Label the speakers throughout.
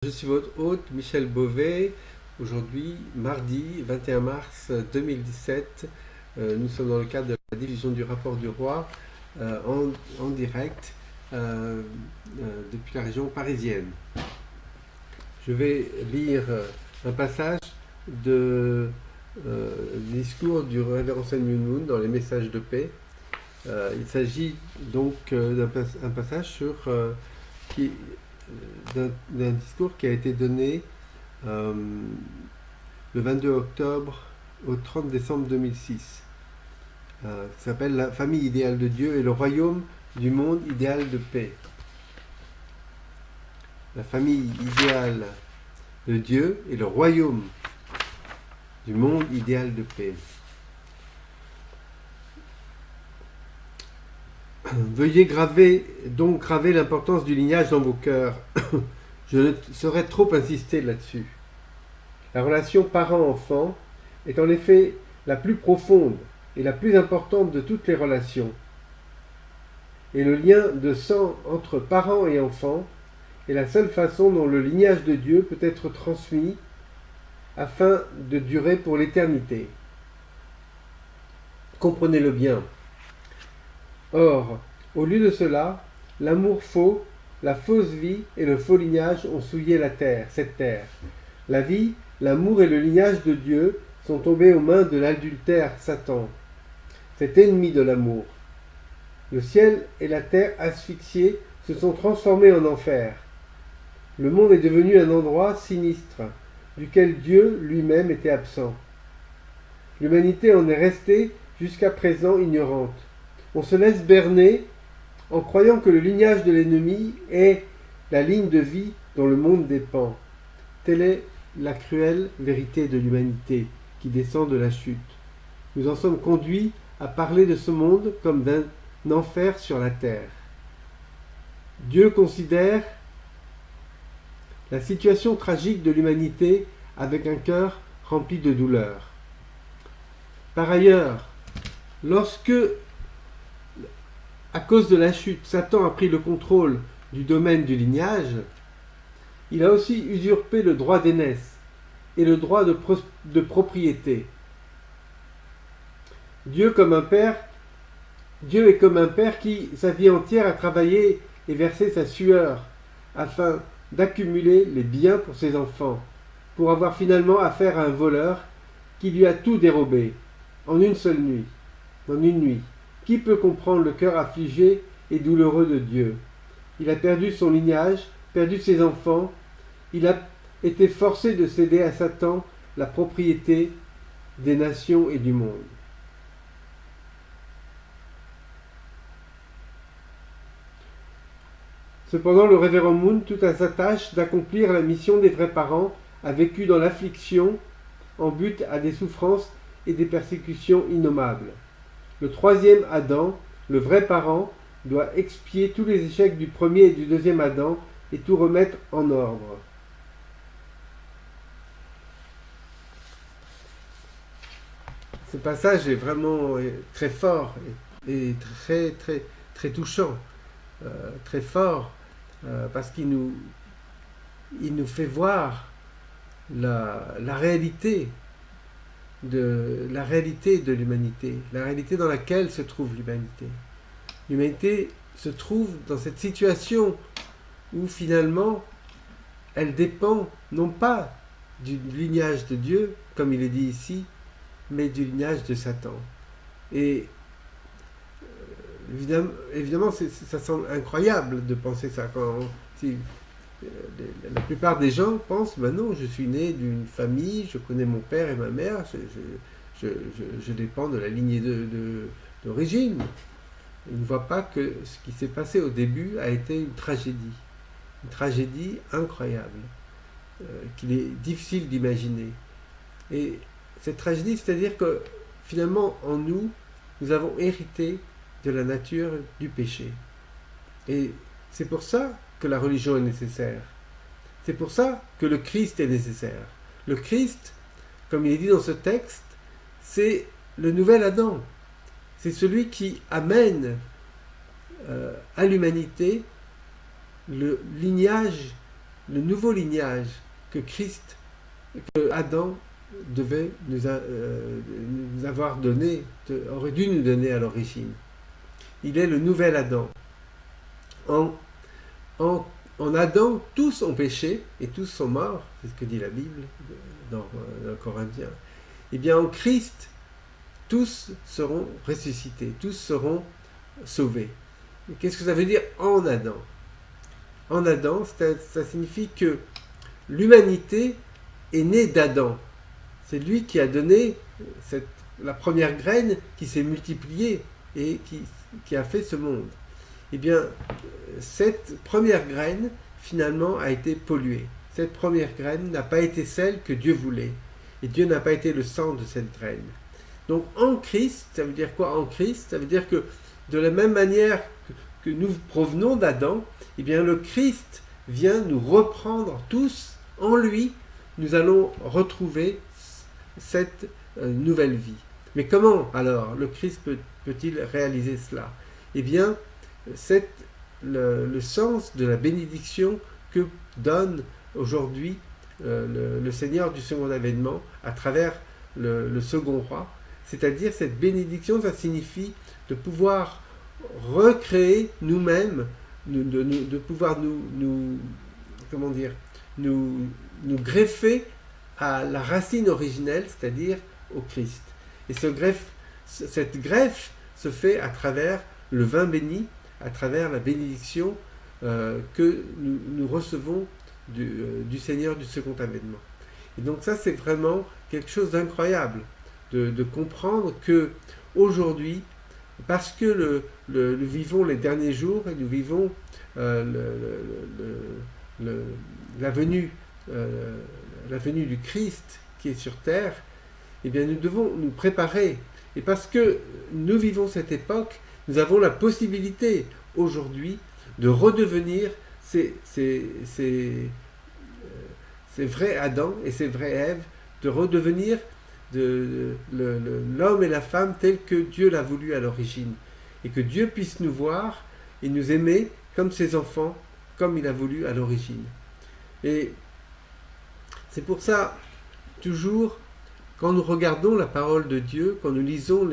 Speaker 1: Je suis votre hôte Michel Beauvais. Aujourd'hui, mardi 21 mars 2017, nous sommes dans le cadre de la diffusion du rapport du roi en direct depuis la région parisienne. Je vais lire un passage du discours du révérend Sun Myung Moon dans les messages de paix. Il s'agit donc d'un passage d'un discours qui a été donné le 22 octobre au 30 décembre 2006, qui s'appelle La famille idéale de Dieu et le royaume du monde idéal de paix. La famille idéale de Dieu et le royaume du monde idéal de paix. Veuillez donc graver l'importance du lignage dans vos cœurs. Je ne saurais trop insister là-dessus. La relation parent-enfant est en effet la plus profonde et la plus importante de toutes les relations. Et le lien de sang entre parents et enfants est la seule façon dont le lignage de Dieu peut être transmis afin de durer pour l'éternité. Comprenez-le bien. Or, au lieu de cela, l'amour faux, la fausse vie et le faux lignage ont souillé cette terre. La vie, l'amour et le lignage de Dieu sont tombés aux mains de l'adultère Satan, cet ennemi de l'amour. Le ciel et la terre asphyxiés se sont transformés en enfer. Le monde est devenu un endroit sinistre, duquel Dieu lui-même était absent. L'humanité en est restée jusqu'à présent ignorante. On se laisse berner en croyant que le lignage de l'ennemi est la ligne de vie dont le monde dépend. Telle est la cruelle vérité de l'humanité qui descend de la chute. Nous en sommes conduits à parler de ce monde comme d'un enfer sur la terre. Dieu considère la situation tragique de l'humanité avec un cœur rempli de douleur. Par ailleurs, lorsque à cause de la chute, Satan a pris le contrôle du domaine du lignage, il a aussi usurpé le droit d'aînesse et le droit de propriété. Dieu est comme un père qui, sa vie entière, a travaillé et versé sa sueur afin d'accumuler les biens pour ses enfants, pour avoir finalement affaire à un voleur qui lui a tout dérobé en une seule nuit, en une nuit. Qui peut comprendre le cœur affligé et douloureux de Dieu? Il a perdu son lignage, perdu ses enfants. Il a été forcé de céder à Satan la propriété des nations et du monde. Cependant, le révérend Moon, tout à sa tâche d'accomplir la mission des vrais parents, a vécu dans l'affliction en but à des souffrances et des persécutions innommables. Le troisième Adam, le vrai parent, doit expier tous les échecs du premier et du deuxième Adam et tout remettre en ordre. Ce passage est vraiment très fort et très, très, très touchant, très fort, parce qu'il nous fait voir la réalité de l'humanité, la réalité dans laquelle se trouve l'humanité. L'humanité se trouve dans cette situation où finalement elle dépend non pas du lignage de Dieu, comme il est dit ici, mais du lignage de Satan. Et évidemment ça semble incroyable de penser ça. La plupart des gens pensent, ben non, je suis né d'une famille, je connais mon père et ma mère, je dépends de la lignée d'origine. Ils ne voient pas que ce qui s'est passé au début a été une tragédie incroyable, qu'il est difficile d'imaginer. Et cette tragédie, c'est-à-dire que finalement, en nous, nous avons hérité de la nature du péché. Et c'est pour ça que la religion est nécessaire. C'est pour ça que le Christ est nécessaire. Le Christ, comme il est dit dans ce texte, c'est le nouvel Adam. C'est celui qui amène à l'humanité le lignage le nouveau lignage que Christ, que Adam devait nous avoir donné, aurait dû nous donner à l'origine. Il est le nouvel Adam. En, en Adam, tous ont péché et tous sont morts, c'est ce que dit la Bible dans Corinthiens. Eh bien, en Christ, tous seront ressuscités, tous seront sauvés. Et qu'est-ce que ça veut dire en Adam? En Adam, ça signifie que l'humanité est née d'Adam. C'est lui qui a donné la première graine qui s'est multipliée et qui a fait ce monde. Eh bien, cette première graine, finalement, a été polluée. Cette première graine n'a pas été celle que Dieu voulait. Et Dieu n'a pas été le sang de cette graine. Donc, en Christ, ça veut dire quoi en Christ? Ça veut dire que, de la même manière que nous provenons d'Adam, eh bien, le Christ vient nous reprendre tous en lui. Nous allons retrouver cette nouvelle vie. Mais comment, alors, le Christ peut-il réaliser cela? Eh bien, c'est le sens de la bénédiction que donne aujourd'hui le Seigneur du second avènement à travers le second roi. C'est-à-dire, cette bénédiction, ça signifie de pouvoir recréer nous-mêmes, de pouvoir nous greffer à la racine originelle, c'est-à-dire au Christ. Et cette greffe se fait à travers le vin béni, à travers la bénédiction que nous recevons du Seigneur du second avènement. Et donc ça, c'est vraiment quelque chose d'incroyable de comprendre que aujourd'hui, parce que nous vivons les derniers jours et nous vivons la venue du Christ qui est sur terre, eh bien nous devons nous préparer. Et parce que nous vivons cette époque, nous avons la possibilité aujourd'hui de redevenir ces vrais Adam et ces vraies Ève, de redevenir l'homme et la femme tels que Dieu l'a voulu à l'origine. Et que Dieu puisse nous voir et nous aimer comme ses enfants, comme il a voulu à l'origine. Et c'est pour ça, toujours, quand nous regardons la parole de Dieu, quand nous lisons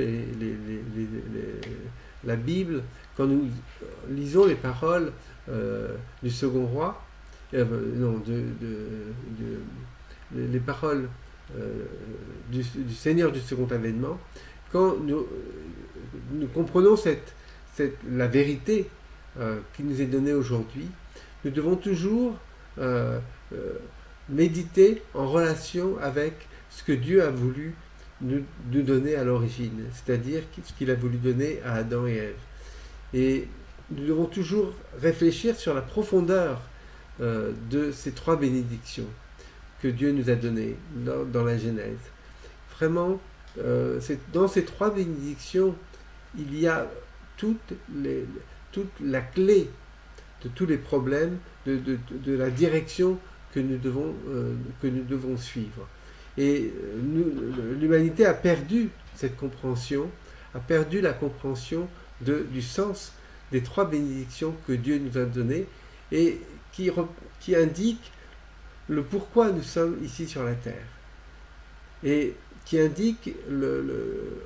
Speaker 1: la Bible, quand nous lisons les paroles du second roi, les paroles du Seigneur du second avènement, quand nous comprenons la vérité qui nous est donnée aujourd'hui, nous devons toujours méditer en relation avec ce que Dieu a voulu nous donner à l'origine, c'est-à-dire ce qu'il a voulu donner à Adam et Ève. Et nous devons toujours réfléchir sur la profondeur de ces trois bénédictions que Dieu nous a données dans la Genèse. Vraiment, dans ces trois bénédictions, il y a toute la clé de tous les problèmes, de la direction que nous devons suivre. Et l'humanité a perdu cette compréhension, a perdu la compréhension du sens des trois bénédictions que Dieu nous a données et qui indiquent le pourquoi nous sommes ici sur la terre. Et qui indique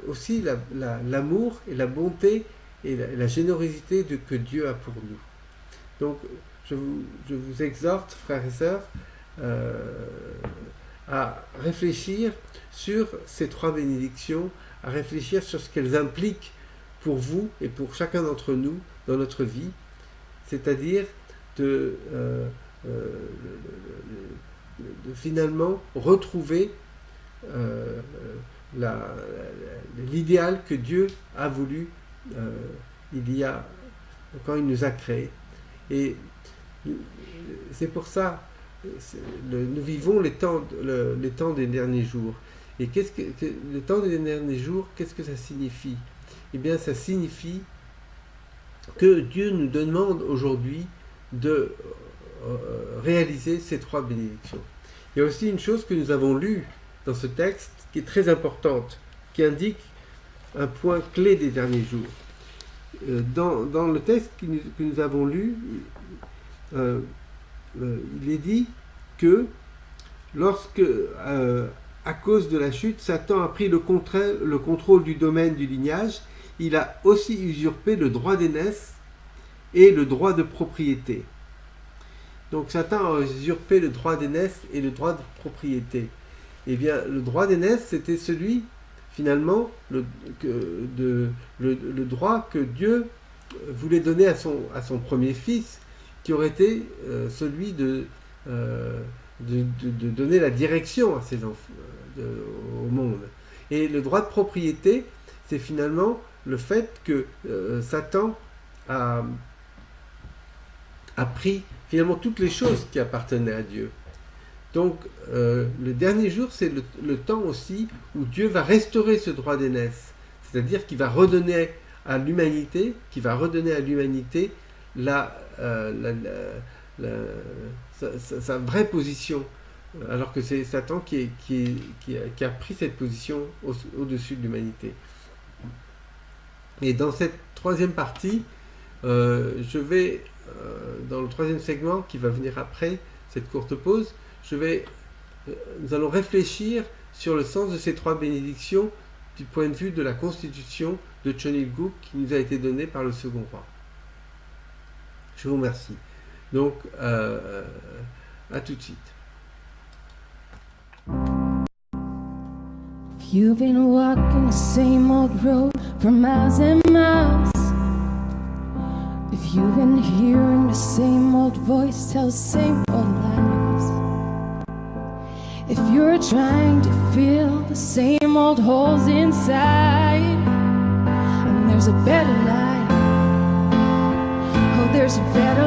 Speaker 1: aussi l'amour et la bonté et la générosité que Dieu a pour nous. Donc, je vous exhorte, frères et sœurs, à réfléchir sur ces trois bénédictions, à réfléchir sur ce qu'elles impliquent pour vous et pour chacun d'entre nous dans notre vie, c'est-à-dire de finalement retrouver l'idéal que Dieu a voulu quand il nous a créés. Et c'est pour ça nous vivons les temps des derniers jours. Et le temps des derniers jours, qu'est-ce que ça signifie? Eh bien, ça signifie que Dieu nous demande aujourd'hui de réaliser ces trois bénédictions. Il y a aussi une chose que nous avons lue dans ce texte qui est très importante, qui indique un point clé des derniers jours. Dans le texte que nous avons lu, il est dit que lorsque, à cause de la chute, Satan a pris le contrôle du domaine du lignage, il a aussi usurpé le droit d'aînesse et le droit de propriété. Donc Satan a usurpé le droit d'aînesse et le droit de propriété. Eh bien, le droit d'aînesse, c'était celui, finalement, le droit que Dieu voulait donner à son premier fils, qui aurait été celui de donner la direction à ses enfants, au monde. Et le droit de propriété, c'est finalement le fait que Satan a pris finalement toutes les choses qui appartenaient à Dieu. Donc le dernier jour, c'est le temps aussi où Dieu va restaurer ce droit d'aînesse, c'est-à-dire qu'il va redonner à l'humanité, sa vraie position, alors que c'est Satan qui a pris cette position au-dessus de l'humanité. Et dans cette troisième partie, je vais, dans le troisième segment qui va venir après cette courte pause, nous allons réfléchir sur le sens de ces trois bénédictions du point de vue de la constitution de Chon-Il-guk qui nous a été donnée par le second roi. Je vous remercie. Donc, à tout de suite.
Speaker 2: If you've been walking the same old road for miles and miles, if you've been hearing the same old voice tell the same old lies, if you're trying to fill the same old holes inside, and there's a better life, oh, there's a better life.